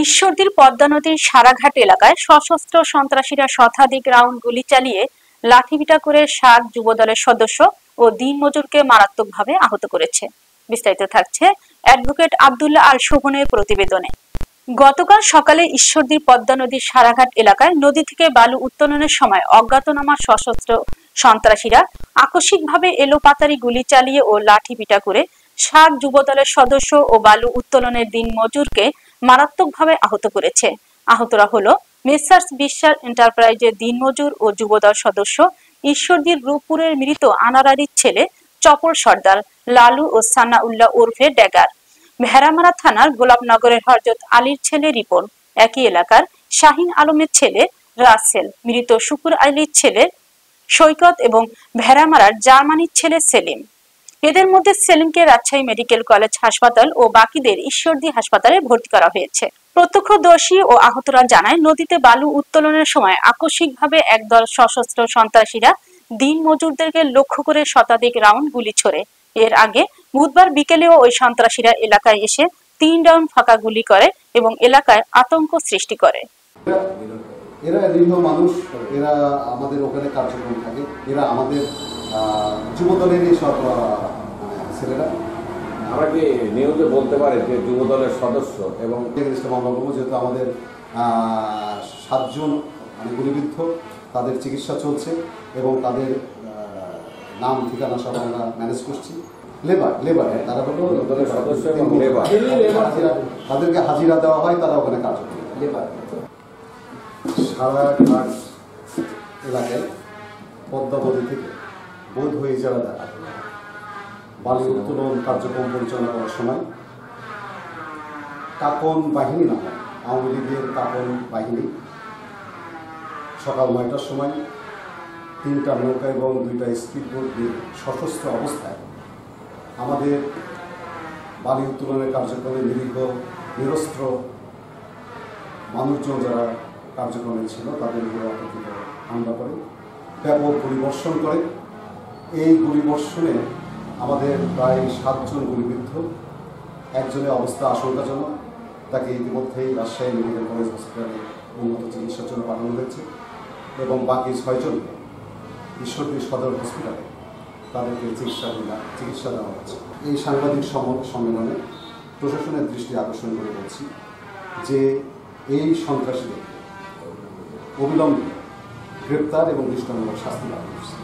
ঈশ্বরদীর পদ্মা নদীর সারাঘাট এলাকায় সশস্ত্র সন্ত্রাসীরা শতাধিক রাউন্ড গুলি চালিয়ে লাঠিপিটা করে ৭ যুবদলের সদস্য ও দিনমজুরকে মারাত্মকভাবে আহত করেছে। বিস্তারিত থাকছে অ্যাডভোকেট আব্দুল্লাহ আল শোভনের প্রতিবেদনে। গতকাল সকালে ঈশ্বরদীর পদ্মা নদীর সারাঘাট এলাকায় নদী থেকে বালু উত্তোলনের সময় অজ্ঞাতনামা সশস্ত্র সন্ত্রাসীরা আকস্মিকভাবে এলোপাতাড়ি গুলি চালিয়ে ও লাঠিপিটা করে ৭ যুবদলের সদস্য ও বালু উত্তোলনের দিনমজুরকে মারাত্মকভাবে আহত করেছে। আহতরা হলো মেসার্স বিশ্বাস এন্টারপ্রাইজের দিনমজুর ও যুবদল সদস্য ঈশ্বরদীর রূপপুরের মৃত আনার আলীর ছেলে চপল সর্দার, লালু ও সানাউল্লাহ ওরফে ড্যাগার, ভেড়ামারা থানার গোলাপনগরের হযরত আলীর ছেলে রিপন, একই এলাকার শাহিন আলমের ছেলে রাসেল, মৃত শুকুর আলীর ছেলে সৈকত এবং ভেড়ামারার জার্মানির ছেলে সেলিম। এদের মধ্যে সেলিমকে রাজশাহী মেডিকেল কলেজ হাসপাতাল ও বাকিদের ঈশ্বরদী হাসপাতালে ভর্তি করা হয়েছে। প্রত্যক্ষদর্শী ও আহতরা জানায়, নদীতে বালু উত্তোলনের সময় আকস্মিকভাবে একদল সশস্ত্র সন্ত্রাসীরা দিন মজুরদেরকে লক্ষ্য করে শতাধিক রাউন্ড গুলি ছোড়ে। এর আগে বুধবার বিকেলেও ওই সন্ত্রাসীরা এলাকায় এসে ৩ রাউন্ড ফাঁকা গুলি করে এবং এলাকায় আতঙ্ক সৃষ্টি করে। এরা নিরীহ মানুষ, এরা আমাদের ওখানে কার্যক্রম থাকে, এরা আমাদের যুবদলেরই সব ছেলেরা। আমরা কি নিউজে বলতে পারি যে যুবদলের সদস্য এবং মামলা করবো, যেহেতু আমাদের ৭ জন গুলিবিদ্ধ, তাদের চিকিৎসা চলছে এবং তাদের নাম ঠিকানা সব আমরা ম্যানেজ করছি। লেবার তারা হলো দলের সদস্য এবং লেবার, তাদেরকে হাজিরা দেওয়া হয়, তারা ওখানে কাজ করে। লেবার সারাঘাট এলাকায় পদ্মাবতী থেকে বোধ হয়ে যারা বালু উত্তোলন কার্যক্রম পরিচালনা করার সময় কাপন বাহিনী নামে আওয়ামী লীগের কাপন বাহিনী সকাল ৯টার সময় ৩টা নৌকা এবং 2টা স্পিডবোট দিয়ে সশস্ত্র অবস্থায় আমাদের বালু উত্তোলনের কার্যক্রমে নিরস্ত্র মানুষজন যারা কার্যক্রমে ছিল তাদের উপরে অতর্কিত হামলা করে, ব্যাপক গুলিবর্ষণ করে। এই গুলিবর্ষণে আমাদের প্রায় ৭ জন গুলিবিদ্ধ, একজনের অবস্থা আশঙ্কাজনক, তাকে ইতিমধ্যেই রাজশাহী মেডিকেল কলেজ হসপিটালে উন্নত চিকিৎসার জন্য পাঠানো হয়েছে এবং বাকি ৬ জনকে ঈশ্বরদী সদর হসপিটালে তাদেরকে চিকিৎসা দেওয়া হচ্ছে। এই সাংবাদিক সম্মেলনে প্রশাসনের দৃষ্টি আকর্ষণ করে বলছি যে এই সন্ত্রাসীদের অবিলম্বে গ্রেপ্তার এবং দৃষ্টান্তমূলক শাস্তি দেওয়া হচ্ছে।